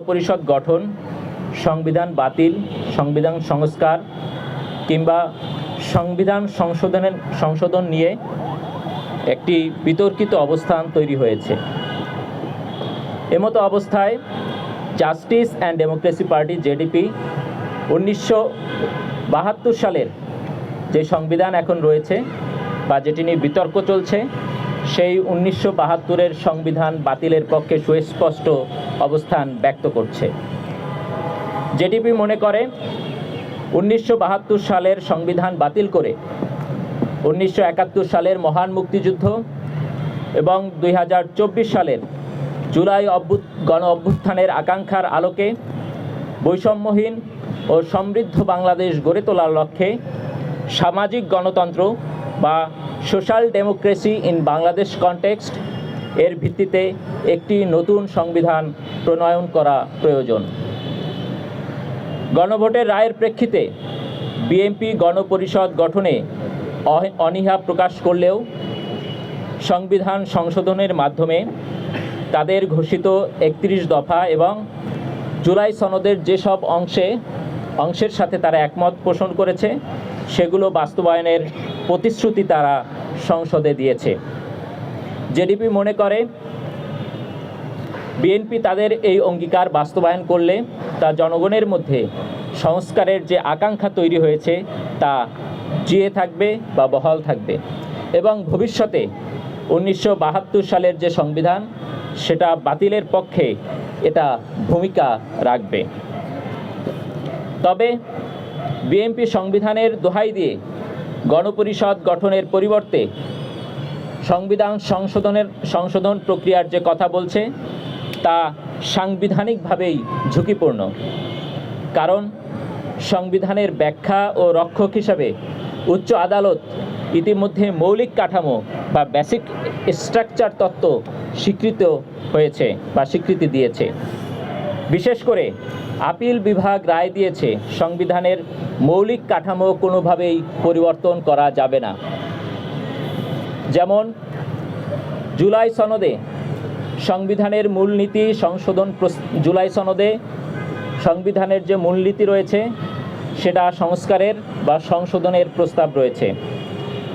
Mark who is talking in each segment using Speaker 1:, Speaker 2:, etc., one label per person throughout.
Speaker 1: গণপরিষদ গঠন, সংবিধান বাতিল, সংবিধান সংস্কার কিংবা সংবিধান সংশোধন নিয়ে একটি বিতর্কিত অবস্থান তৈরি হয়েছে। এমতো অবস্থায় justice and democracy party JDP 1972 সালের যে সংবিধান এখন রয়েছে বা যেটি নিয়ে বিতর্ক চলছে, সেই 1972-এর সংবিধান বাতিলের পক্ষে সুস্পষ্ট অবস্থান ব্যক্ত করছে। জেডিপি মনে করে 1972 সালের সংবিধান বাতিল করে 1971 সালের মহান মুক্তিযুদ্ধ এবং 2024 সালের জুলাই গণ অভ্যুত্থানের আকাঙ্ক্ষার আলোকে বৈষম্যহীন ও সমৃদ্ধ বাংলাদেশ গড়ে তোলার লক্ষ্যে সামাজিক গণতন্ত্র বা social democracy in Bangladesh context এর ভিত্তিতে একটি নতুন সংবিধান প্রণয়ন করা প্রয়োজন। গণভোটের রায়ের প্রেক্ষিতে বিএনপি গণপরিষদ গঠনে অনীহা প্রকাশ করলেও সংবিধান সংশোধনের মাধ্যমে তাদের ঘোষিত 31 দফা এবং জুলাই সনদের যেসব অংশের সাথে তারা একমত পোষণ করেছে সেগুলো বাস্তবায়নের প্রতিশ্রুতি তারা সংসদে দিয়েছে। জেডিপি মনে করে বিএনপি তাদের এই অঙ্গীকার বাস্তবায়ন করলে তা জনগণের মধ্যে সংস্কারের যে আকাঙ্ক্ষা তৈরি হয়েছে তা জিয়ে থাকবে বা বহাল থাকবে এবং ভবিষ্যতে 1972 সালের যে সংবিধান সেটা বাতিলের পক্ষে এটা ভূমিকা রাখবে। তবে বিএনপি সংবিধানের দোহাই দিয়ে গণপরিষদ গঠনের পরিবর্তে সংবিধান সংশোধন প্রক্রিয়ার যে কথা বলছে তা সাংবিধানিকভাবেই ঝুঁকিপূর্ণ। কারণ সংবিধানের ব্যাখ্যা ও রক্ষক হিসাবে উচ্চ আদালত ইতিমধ্যে মৌলিক কাঠামো বা বেসিক স্ট্রাকচার তত্ত্ব স্বীকৃত হয়েছে বা স্বীকৃতি দিয়েছে। বিশেষ করে আপিল বিভাগ রায় দিয়েছে সংবিধানের মৌলিক কাঠামো কোনোভাবেই পরিবর্তন করা যাবে না। যেমন জুলাই সনদে সংবিধানের মূলনীতি সংশোধন, জুলাই সনদে সংবিধানের যে মূলনীতি রয়েছে সেটা সংস্কারের বা সংশোধনের প্রস্তাব রয়েছে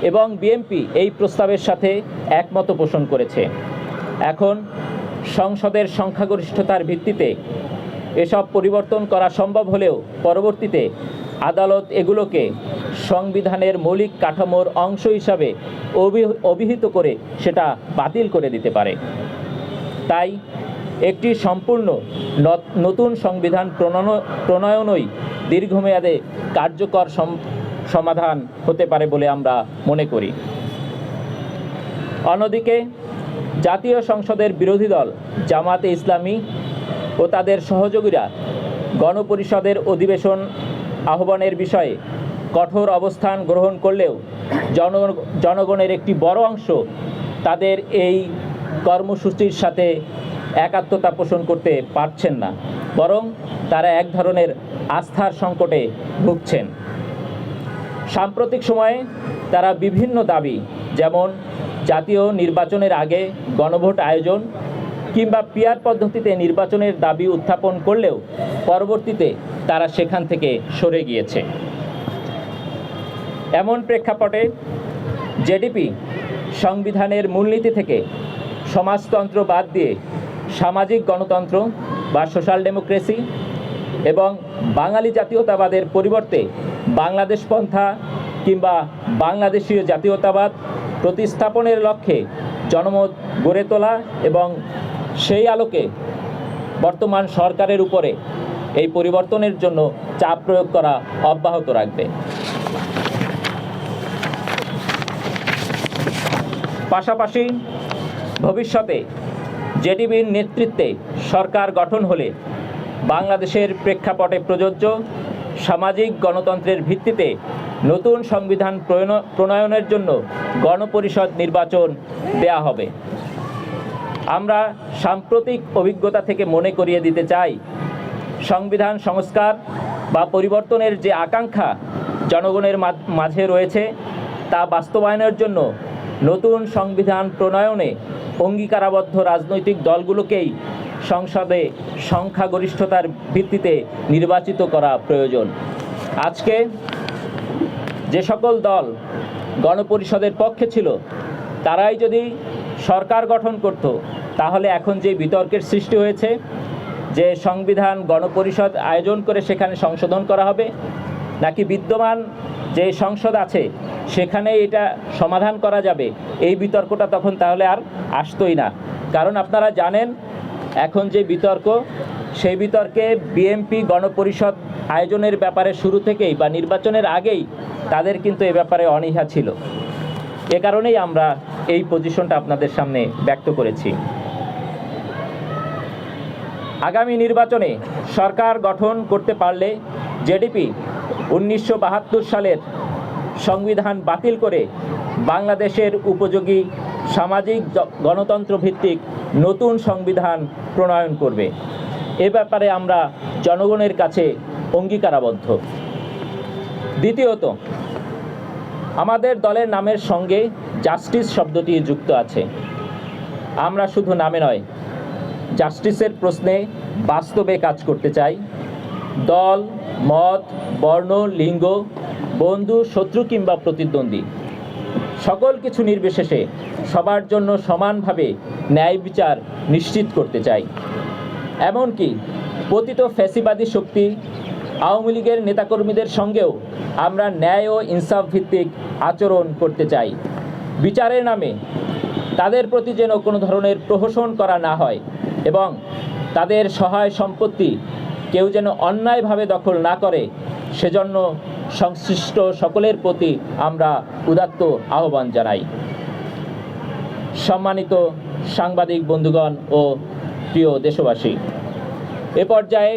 Speaker 1: এবং বিএনপি এই প্রস্তাবের সাথে একমত পোষণ করেছে। এখন সংসদের সংখ্যাগরিষ্ঠতার ভিত্তিতে এসব পরিবর্তন করা সম্ভব হলেও পরবর্তীতে আদালত এগুলোকে সংবিধানের মৌলিক কাঠামোর অংশ হিসাবে অভিহিত করে সেটা বাতিল করে দিতে পারে। তাই একটি সম্পূর্ণ নতুন সংবিধান প্রণয়নই দীর্ঘমেয়াদে কার্যকর সমাধান হতে পারে বলে আমরা মনে করি। অন্যদিকে জাতীয় সংসদের বিরোধী দল জামাতে ইসলামী ও তাদের সহযোগীরা গণপরিষদের অধিবেশন আহ্বানের বিষয়ে কঠোর অবস্থান গ্রহণ করলেও জনগণের একটি বড় অংশ তাদের এই কর্মসূচির সাথে একাত্মতা পোষণ করতে পারছেন না, বরং তারা এক ধরনের আস্থার সংকটে ভুগছেন। সাম্প্রতিক সময়ে তারা বিভিন্ন দাবি, যেমন জাতীয় নির্বাচনের আগে গণভোট আয়োজন কিংবা পিআর পদ্ধতিতে নির্বাচনের দাবি উত্থাপন করলেও পরবর্তীতে তারা সেখান থেকে সরে গিয়েছে। এমন প্রেক্ষাপটে জেডিপি সংবিধানের মূলনীতি থেকে সমাজতন্ত্র বাদ দিয়ে সামাজিক গণতন্ত্র বা সোশ্যাল ডেমোক্রেসি এবং বাঙালি জাতীয়তাবাদের পরিবর্তে বাংলাদেশ পন্থা কিংবা বাংলাদেশীয় জাতীয়তাবাদ প্রতিস্থাপনের লক্ষ্যে জনমত গড়ে তোলা এবং সেই আলোকে বর্তমান সরকারের উপরে এই পরিবর্তনের জন্য চাপ প্রয়োগ করা অব্যাহত রাখবে। পাশাপাশি ভবিষ্যতে জেডিবির নেতৃত্বে সরকার গঠন হলে বাংলাদেশের প্রেক্ষাপটে প্রযোজ্য সামাজিক গণতন্ত্রের ভিত্তিতে নতুন সংবিধান প্রণয়নের জন্য গণপরিষদ নির্বাচন দেয়া হবে। আমরা সাম্প্রতিক অভিজ্ঞতা থেকে মনে করিয়ে দিতে চাই, সংবিধান সংস্কার বা পরিবর্তনের যে আকাঙ্ক্ষা জনগণের মাঝে রয়েছে তা বাস্তবায়নের জন্য নতুন সংবিধান প্রণয়নে অঙ্গীকারাবদ্ধ রাজনৈতিক দলগুলোকেই সংসদে সংখ্যাগরিষ্ঠতার ভিত্তিতে নির্বাচিত করা প্রয়োজন। আজকে যে সকল দল গণপরিষদের পক্ষে ছিল তারাই যদি সরকার গঠন করত, তাহলে এখন যে বিতর্কের সৃষ্টি হয়েছে যে সংবিধান গণপরিষদ আয়োজন করে সেখানে সংশোধন করা হবে নাকি বিদ্যমান যে সংসদ আছে সেখানে এটা সমাধান করা যাবে, এই বিতর্কটা তখন তাহলে আর আসতোই না। কারণ আপনারা জানেন এখন যে বিতর্ক, সেই বিতর্কে বিএনপি গণপরিষদ আয়োজনের ব্যাপারে শুরু থেকেই বা নির্বাচনের আগেই তাদের কিন্তু এ ব্যাপারে অনীহা ছিল। এ কারণেই আমরা এই পজিশনটা আপনাদের সামনে ব্যক্ত করেছি। আগামী নির্বাচনে সরকার গঠন করতে পারলে জেডিপি 1972 সালের সংবিধান বাতিল করে বাংলাদেশের উপযোগী সামাজিক গণতন্ত্র ভিত্তিক নতুন সংবিধান প্রণয়ন করবে। এ ব্যাপারে আমরা জনগণের কাছে অঙ্গীকারাবদ্ধ। দ্বিতীয়ত, আমাদের দলের নামের সঙ্গে জাস্টিস শব্দটি যুক্ত আছে। আমরা শুধু নামে নয়, জাস্টিসের প্রশ্নে বাস্তবে কাজ করতে চাই। দল, মত, বর্ণ, লিঙ্গ, বন্ধু, শত্রু কিংবা প্রতিদ্বন্দ্বী সকল কিছু নির্বিশেষে সবার জন্য সমানভাবে ন্যায় বিচার নিশ্চিত করতে চাই। এমনকি পতিত ফ্যাসিবাদী শক্তি আওয়ামী লীগের নেতাকর্মীদের সঙ্গেও আমরা ন্যায় ও ইনসাফ ভিত্তিক আচরণ করতে চাই। বিচারের নামে তাদের প্রতি যেন কোনো ধরনের প্রহসন করা না হয় এবং তাদের সহায় সম্পত্তি কেউ যেন অন্যায়ভাবে দখল না করে, সেজন্য সংশ্লিষ্ট সকলের প্রতি আমরা উদাত্ত আহ্বান জানাই। সম্মানিত সাংবাদিক বন্ধুগণ ও প্রিয় দেশবাসী, এ পর্যায়ে